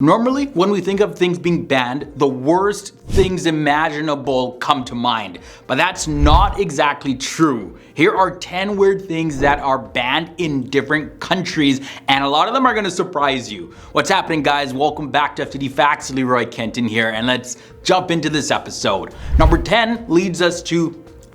Normally, when we think of things being banned, the worst things imaginable come to mind. But that's not exactly true. Here are 10 weird things that are banned in different countries, and a lot of them are gonna surprise you. What's happening, guys? Welcome back to FTD Facts. LEROY Kenton here, and let's jump into this episode. Number 10 leads us to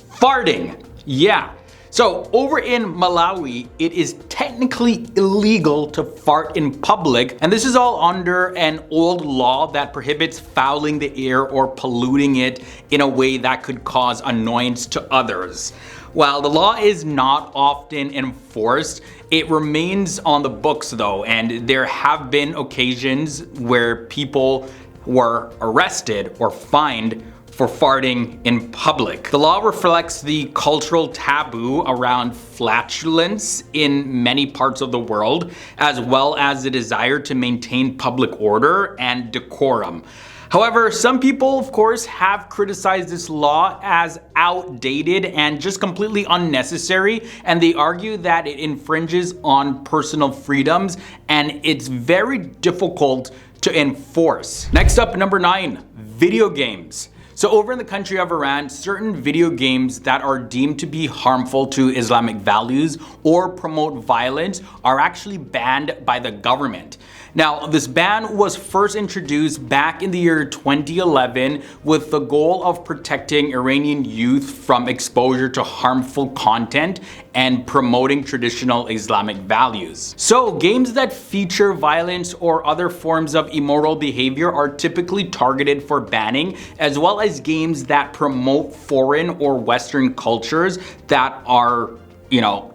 farting. Yeah. So over in Malawi, it is technically illegal to fart in public, and this is all under an old law that prohibits fouling the air or polluting it in a way that could cause annoyance to others. While the law is not often enforced, it remains on the books though, and there have been occasions where people were arrested or fined for farting in public. The law reflects the cultural taboo around flatulence in many parts of the world, as well as the desire to maintain public order and decorum. However, some people, of course, have criticized this law as outdated and just completely unnecessary, and they argue that it infringes on personal freedoms and it's very difficult to enforce. Next up, number 9, video games. So over in the country of Iran, certain video games that are deemed to be harmful to Islamic values or promote violence are actually banned by the government. Now, this ban was first introduced back in the year 2011 with the goal of protecting Iranian youth from exposure to harmful content and promoting traditional Islamic values. So, games that feature violence or other forms of immoral behavior are typically targeted for banning, as well as games that promote foreign or Western cultures that are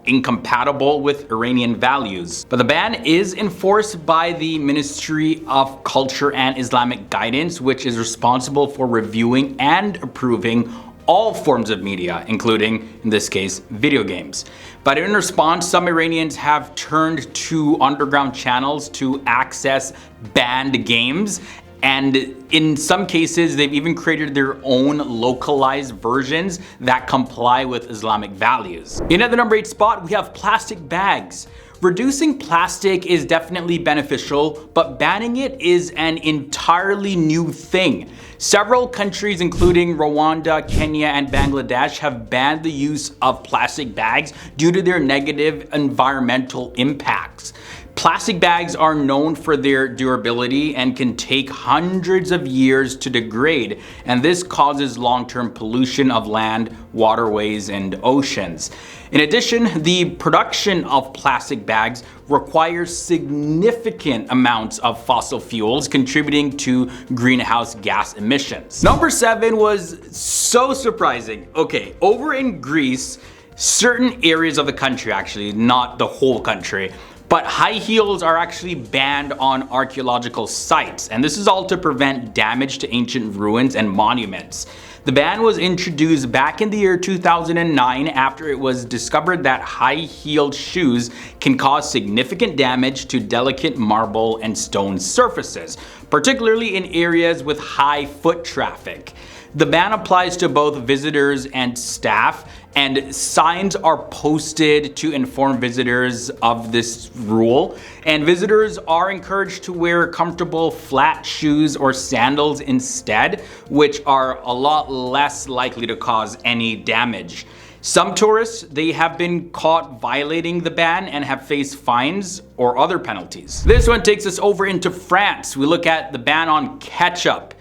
incompatible with Iranian values. But the ban is enforced by the Ministry of Culture and Islamic Guidance, which is responsible for reviewing and approving all forms of media, including, in this case, video games. But in response, some Iranians have turned to underground channels to access banned games. And in some cases, they've even created their own localized versions that comply with Islamic values. In at the number 8 spot, we have plastic bags. Reducing plastic is definitely beneficial, but banning it is an entirely new thing. Several countries, including Rwanda, Kenya, and Bangladesh, have banned the use of plastic bags due to their negative environmental impacts. Plastic bags are known for their durability and can take hundreds of years to degrade, and this causes long-term pollution of land, waterways, and oceans. In addition, the production of plastic bags requires significant amounts of fossil fuels, contributing to greenhouse gas emissions. Number 7 was so surprising. Okay, over in Greece, certain areas of the country, actually, not the whole country, but high heels are actually banned on archaeological sites, and this is all to prevent damage to ancient ruins and monuments. The ban was introduced back in the year 2009 after it was discovered that high-heeled shoes can cause significant damage to delicate marble and stone surfaces, particularly in areas with high foot traffic. The ban applies to both visitors and staff, and signs are posted to inform visitors of this rule. And visitors are encouraged to wear comfortable flat shoes or sandals instead, which are a lot less likely to cause any damage. Some tourists, they have been caught violating the ban and have faced fines or other penalties. This one takes us over into France. We look at the ban on ketchup.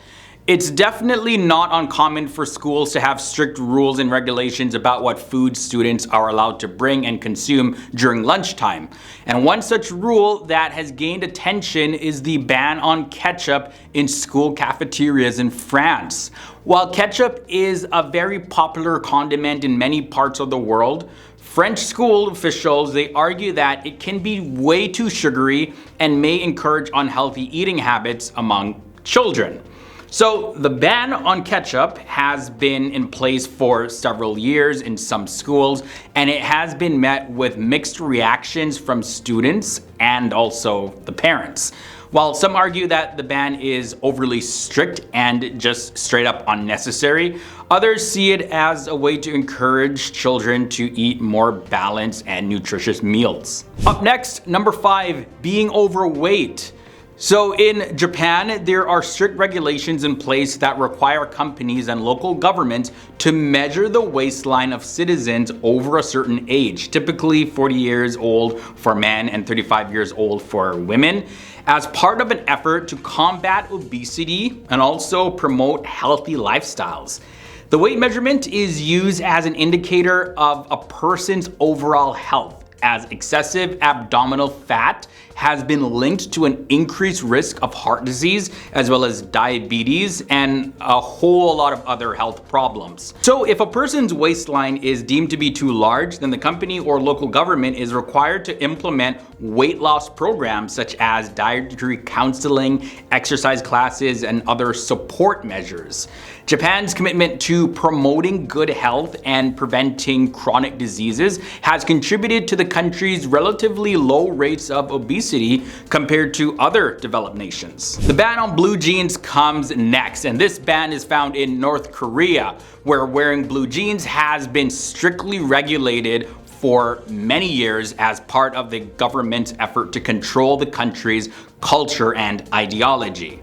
It's definitely not uncommon for schools to have strict rules and regulations about what food students are allowed to bring and consume during lunchtime. And one such rule that has gained attention is the ban on ketchup in school cafeterias in France. While ketchup is a very popular condiment in many parts of the world, French school officials, they argue that it can be way too sugary and may encourage unhealthy eating habits among children. So the ban on ketchup has been in place for several years in some schools, and it has been met with mixed reactions from students and also the parents. While some argue that the ban is overly strict and just straight up unnecessary, others see it as a way to encourage children to eat more balanced and nutritious meals. Up next, number 5, being overweight. So in Japan, there are strict regulations in place that require companies and local governments to measure the waistline of citizens over a certain age, typically 40 years old for men and 35 years old for women, as part of an effort to combat obesity and also promote healthy lifestyles. The weight measurement is used as an indicator of a person's overall health, as excessive abdominal fat has been linked to an increased risk of heart disease, as well as diabetes and a whole lot of other health problems. So if a person's waistline is deemed to be too large, then the company or local government is required to implement weight loss programs such as dietary counseling, exercise classes, and other support measures. Japan's commitment to promoting good health and preventing chronic diseases has contributed to the country's relatively low rates of obesity compared to other developed nations. The ban on blue jeans comes next, and this ban is found in North Korea, where wearing blue jeans has been strictly regulated for many years as part of the government's effort to control the country's culture and ideology.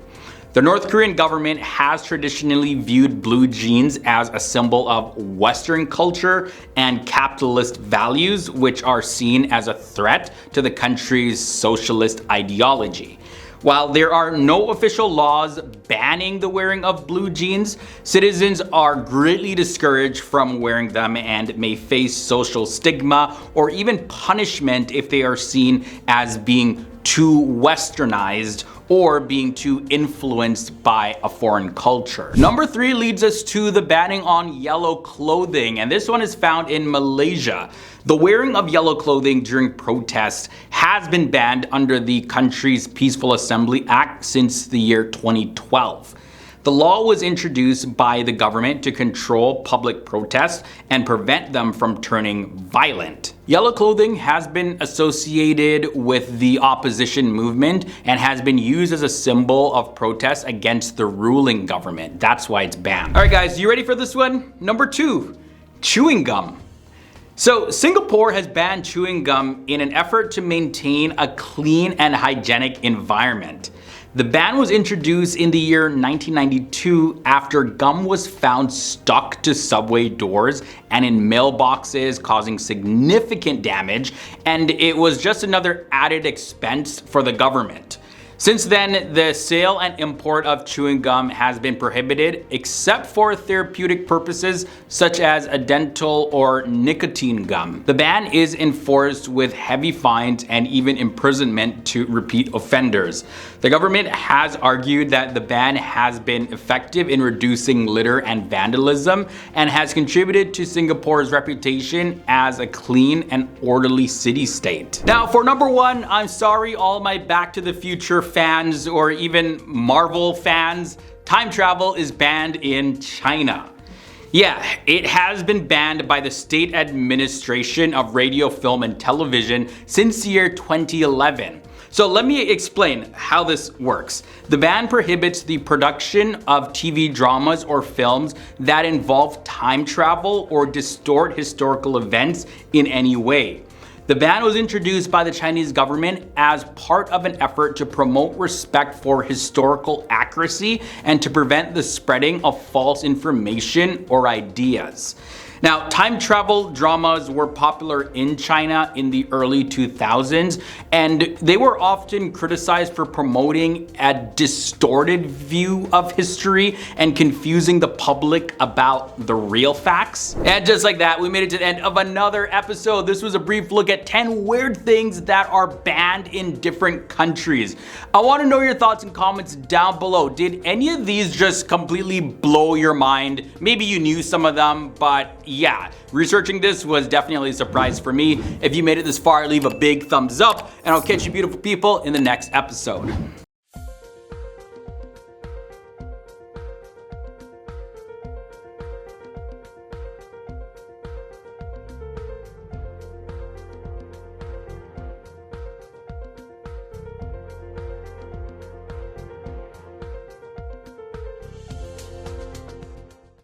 The North Korean government has traditionally viewed blue jeans as a symbol of Western culture and capitalist values, which are seen as a threat to the country's socialist ideology. While there are no official laws banning the wearing of blue jeans, citizens are greatly discouraged from wearing them and may face social stigma or even punishment if they are seen as being too westernized or being too influenced by a foreign culture. Number 3 leads us to the banning on yellow clothing, and this one is found in Malaysia. The wearing of yellow clothing during protests has been banned under the country's Peaceful Assembly Act since the year 2012. The law was introduced by the government to control public protests and prevent them from turning violent. Yellow clothing has been associated with the opposition movement and has been used as a symbol of protest against the ruling government. That's why it's banned. All right, guys, you ready for this one? Number 2, chewing gum. So Singapore has banned chewing gum in an effort to maintain a clean and hygienic environment. The ban was introduced in the year 1992 after gum was found stuck to subway doors and in mailboxes, causing significant damage, and it was just another added expense for the government. Since then, the sale and import of chewing gum has been prohibited except for therapeutic purposes such as a dental or nicotine gum. The ban is enforced with heavy fines and even imprisonment to repeat offenders. The government has argued that the ban has been effective in reducing litter and vandalism and has contributed to Singapore's reputation as a clean and orderly city-state. Now for number 1, I'm sorry all my Back to the Future fans or even Marvel fans, time travel is banned in China. Yeah, it has been banned by the State Administration of Radio, Film and Television since the year 2011. So let me explain how this works. The ban prohibits the production of TV dramas or films that involve time travel or distort historical events in any way. The ban was introduced by the Chinese government as part of an effort to promote respect for historical accuracy and to prevent the spreading of false information or ideas. Now, time travel dramas were popular in China in the early 2000s, and they were often criticized for promoting a distorted view of history and confusing the public about the real facts. And just like that, we made it to the end of another episode. This was a brief look at 10 weird things that are banned in different countries. I want to know your thoughts and comments down below. Did any of these just completely blow your mind? Maybe you knew some of them, but yeah, researching this was definitely a surprise for me. If you made it this far, leave a big thumbs up, and I'll catch you beautiful people in the next episode.